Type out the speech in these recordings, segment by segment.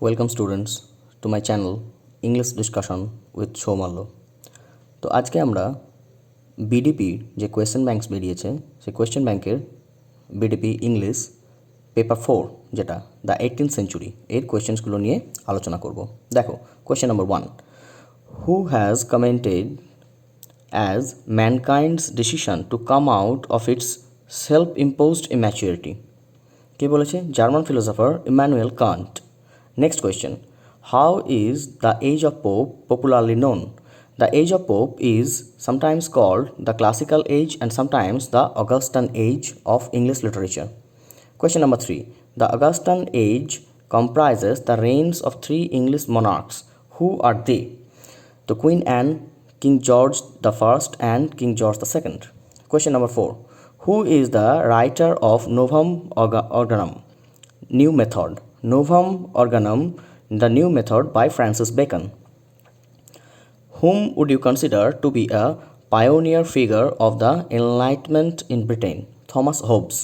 Welcome students to my channel English discussion with Soumalya. তো আজকে আমরা বিডিপির যে কোয়েশ্চেন ব্যাংকস বেরিয়েছে সেই কোয়েশ্চেন ব্যাংকের বিডিপি ইংলিশ পেপার 4 যেটা দ্য 18th সেঞ্চুরি এর কোয়েশ্চেন্সগুলো নিয়ে আলোচনা করব। দেখো question number 1, who has commented as mankind's decision to come out of its self imposed immaturity. কে বলেছে? German philosopher Immanuel Kant. Next question, how is the age of Pope popularly known? The age of Pope is sometimes called the classical age and sometimes the Augustan age of English literature. Question number 3, the Augustan age comprises the reigns of 3 English monarchs. Who are they? The Queen Anne, King George the First and King George the Second. Question number 4, who is the writer of Novum Organum, New Method? Novum Organum, the New Method by Francis Bacon. Whom would you consider to be a pioneer figure of the Enlightenment in Britain? Thomas Hobbes.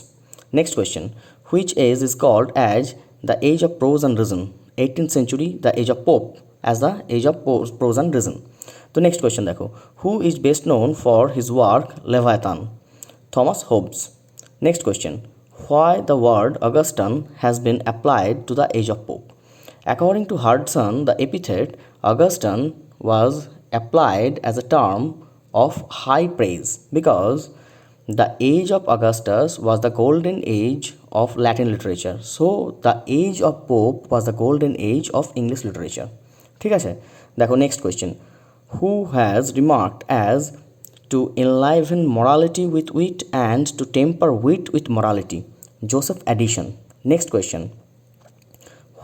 Next question, which age is called as the age of prose and reason? 18th century, the age of Pope as the age of prose and reason. The next question দেখো, who is best known for his work Leviathan? Thomas Hobbes. Next question, why the word Augustan has been applied to the age of Pope? According to Hudson, the epithet Augustan was applied as a term of high praise because the age of Augustus was the golden age of Latin literature. So the age of Pope was the golden age of English literature. ঠিক আছে, দেখো next question, who has remarked as to enliven morality with wit and to temper wit with morality? Joseph Addison. Next question,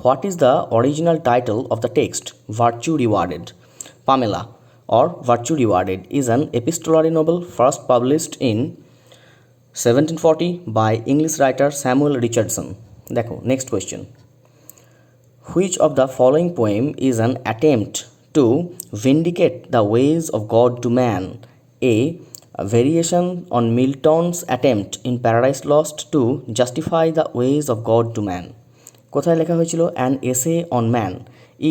what is the original title of the text Virtue Rewarded? Pamela or Virtue Rewarded is an epistolary novel first published in 1740 by English writer Samuel Richardson. দেখো next question, which of the following poem is an attempt to vindicate the ways of God to man? A variation on Milton's attempt in Paradise Lost to justify the ways of God to man. কোথায় লেখা হয়েছিল? An essay on man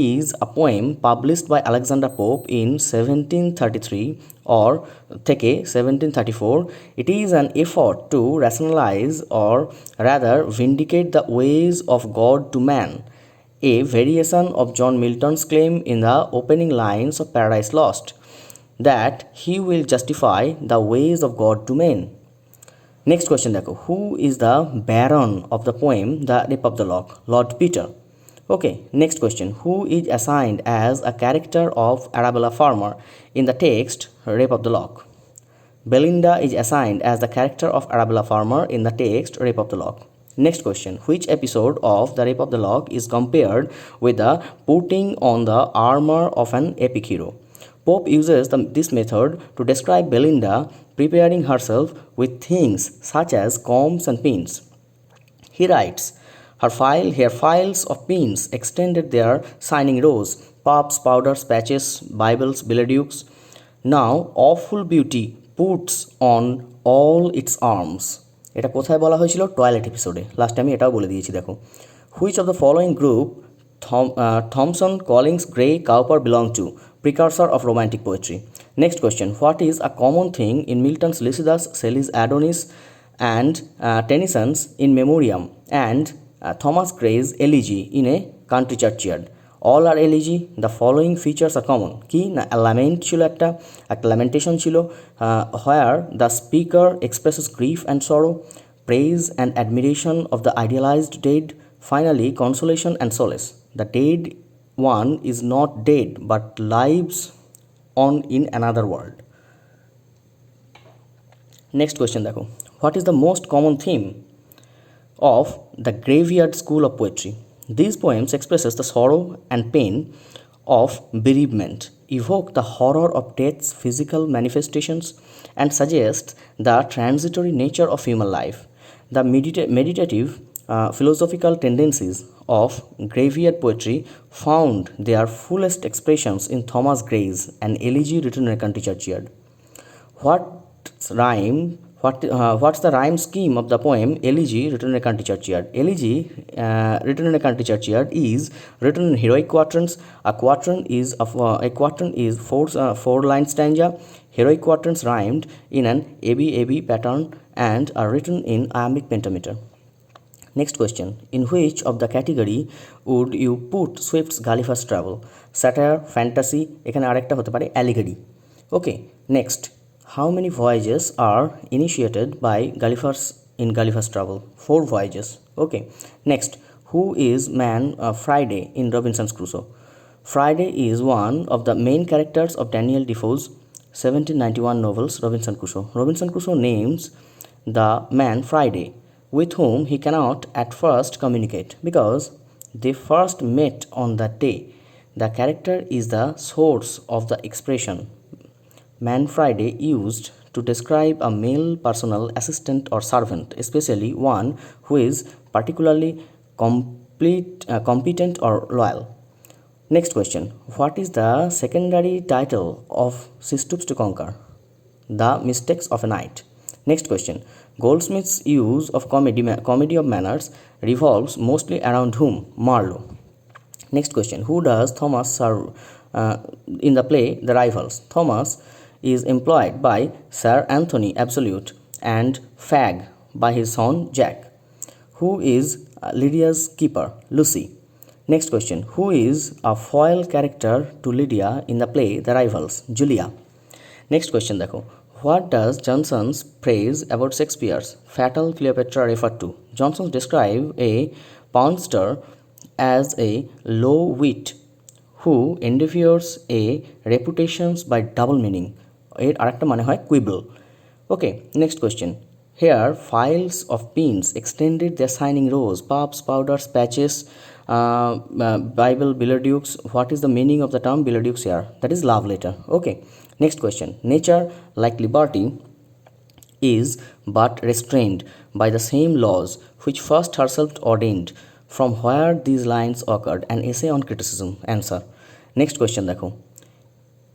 is a poem published by Alexander Pope in 1733 or থেকে 1734. It is an effort to rationalize or rather vindicate the ways of God to man, a variation of John Milton's claim in the opening lines of Paradise Lost that he will justify the ways of God to men. Next question দেখো, who is the baron of the poem The Rape of the Lock? Lord Peter. Okay, next question, who is assigned as a character of Arabella Farmer in the text Rape of the Lock? Belinda is assigned as the character of Arabella Farmer in the text Rape of the Lock. Next question, which episode of The Rape of the Lock is compared with the putting on the armor of an epic hero? Pope uses this method to describe Belinda preparing herself with things such as combs and pins. He writes, her files of pins extended their shining rows, puffs, powders, patches, Bibles, billet-doux. Now awful beauty puts on all its arms. এটা কোথায় বলা হয়েছিল? Toilet এপিসোডে। লাস্টে আমি এটাও বলে দিয়েছি। দেখো, which of the following group Thomson Collins Gray Cowper belong to? Precursor of romantic poetry. Next question, what is a common thing in Milton's Lycidas, Shelley's Adonis and Tennyson's In Memoriam and Thomas Gray's Elegy in a Country Churchyard? All are elegy. The following features are common. কি না, lament ছিল একটা lamentation ছিল, where the speaker expresses grief and sorrow, praise and admiration of the idealized dead, finally consolation and solace. The dead one is not dead but lives on in another world. Next question দেখো, what is the most common theme of the Graveyard School of Poetry? These poems expresses the sorrow and pain of bereavement, evoke the horror of death's physical manifestations, and suggest the transitory nature of human life. The meditative philosophical tendencies of graveyard poetry found their fullest expressions in Thomas Gray's An Elegy Written in a Country Churchyard. What rhyme What's the rhyme scheme of the poem Elegy written in a country churchyard? Elegy written in a country churchyard is written in heroic quatrains. A quatrain is four line stanza. Heroic quatrains rhymed in an AB pattern and are written in iambic pentameter. Next question. In which of the category would you put Swift's Gulliver's Travel? Satire, fantasy, এখানে আরেকটা হতে পারে allegory. Okay, next. How many voyages are initiated by Gulliver's Travel? 4 voyages. Okay, next. Who is Friday in Robinson's Crusoe? Friday is one of the main characters of Daniel Defoe's 1791 novels Robinson Crusoe. Robinson Crusoe names the man Friday, with whom he cannot at first communicate because they first met on that day. The character is the source of the expression man Friday used to describe a male personal assistant or servant, especially one who is particularly competent or loyal. Next question. What is the secondary title of She Stoops to Conquer? The Mistakes of a Knight. Next question. Goldsmith's use of comedy of manners revolves mostly around whom? Marlowe. Next question. Who does Thomas serve in the play The Rivals? Thomas is employed by Sir Anthony Absolute and Fag by his son Jack. Who is Lydia's keeper? Lucy. Next question. Who is a foil character to Lydia in the play The Rivals? Julia. Next question দেখো. What does Johnson's praise about Shakespeare's Fatal Cleopatra refer to? Johnson describes a punster as a low wit who endeavours a reputation by double meaning. এর আরেকটা মানে হয় quibble. Okay, next question. Here, files of pins extended their signing rows, puffs, powders, patches, Bible, Billardukes. What is the meaning of the term Billardukes here? That is love letter. Okay, next question. Nature, like liberty, is but restrained by the same laws which first herself ordained. From where these lines occurred? An essay on criticism. Answer. Next question দেখো.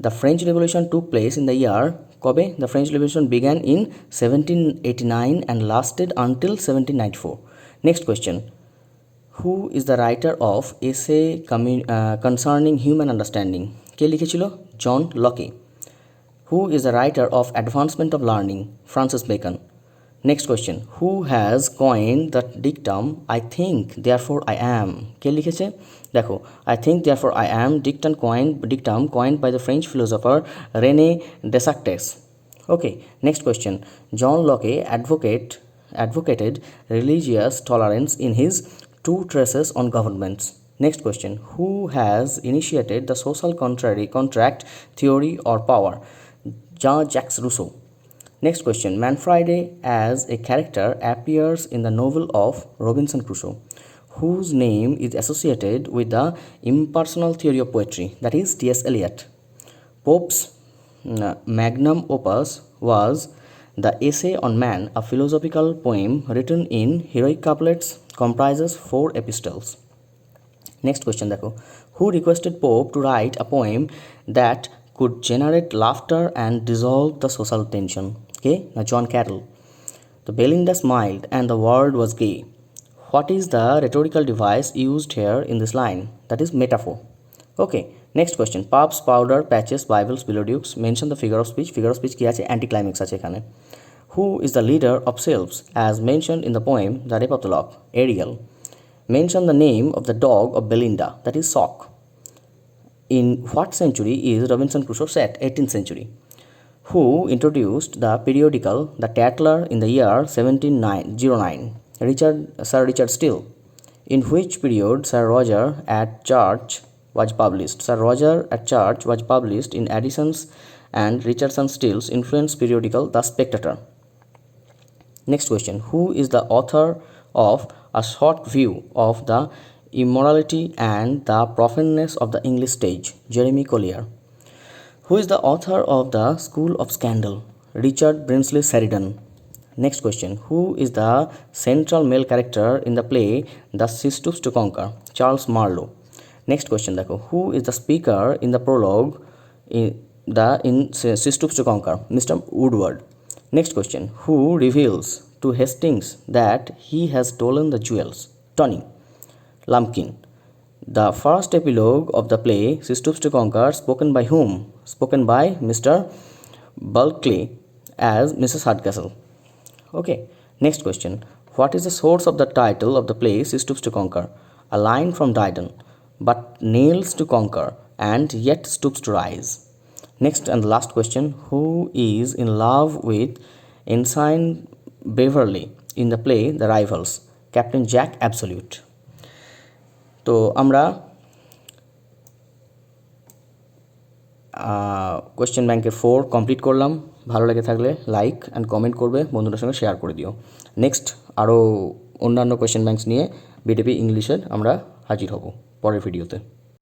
The French Revolution took place in the year কবে? The French Revolution began in 1789 and lasted until 1794. Next question. Who is the writer of essay concerning human understanding? কে লিখেছিল? জন লকে. Who is the writer of Advancement of Learning? Francis Bacon. Next question. Who has coined the dictum I think therefore I am? কে লিখেছে? দেখো, I think therefore I am dictum coined by the French philosopher René Descartes. Okay, next question. John Locke advocated religious tolerance in his Two Treatises on Governments. Next question. Who has initiated the social contract theory or power? Jean-Jacques Rousseau. Next question. Friday as a character appears in the novel of Robinson Crusoe, whose name is associated with the impersonal theory of poetry, that is T.S. Eliot. Pope's magnum opus was The Essay on Man, a philosophical poem written in heroic couplets, comprises 4 epistles. Next question দেখো. Who requested Pope to write a poem that could generate laughter and dissolve the social tension? Okay, John Carroll. The Belinda smiled and the world was gay. What is the rhetorical device used here in this line? That is metaphor. Okay, next question. Puffs, powder, patches, Bibles, Billardukes. Mention the figure of speech. Figure of speech কি আছে? Anticlimax আছে এখানে. Who is the leader of sylphs as mentioned in the poem The Rape of the Lock? Ariel. Mention the name of the dog of Belinda, that is Sock. In what century is Robinson Crusoe set? 18th century. Who introduced the periodical The Tatler in the year 1709? Sir Richard Steele. In which period Sir Roger at Church was published? Sir Roger at Church was published in Addison's and Richardson Steele's influence periodical The Spectator. Next question. Who is the author of A Short View of the Immorality and the Profaneness of the English Stage? Jeremy Collier. Who is the author of The School of Scandal? Richard Brinsley Sheridan. Next question. Who is the central male character in the play The She Stoops to Conquer? Charles Marlowe. Next question দেখো. Who is the speaker in the prologue in She Stoops to Conquer? Mr. Woodward. Next question. Who reveals to Hastings that he has stolen the jewels? Tony. Lumpkin. The first epilogue of the play She Stoops to Conquer, spoken by whom? Spoken by Mr. Bulkley as Mrs. Hardcastle. Okay. Next question. What is the source of the title of the play She Stoops to Conquer? A line from Dryden. But nails to conquer and yet stoops to rise. Next and last question. Who is in love with Ensign Beverly in the play The Rivals? Captain Jack Absolute. তো আমরা question ব্যাংকের 4 complete করলাম। ভালো লেগে থাকলে like and comment করবে, বন্ধুদের সঙ্গে শেয়ার করে দিও। নেক্সট আরও অন্যান্য কোয়েশ্চেন ব্যাংকস নিয়ে বিডিপি ইংলিশের আমরা হাজির হব পরের ভিডিওতে।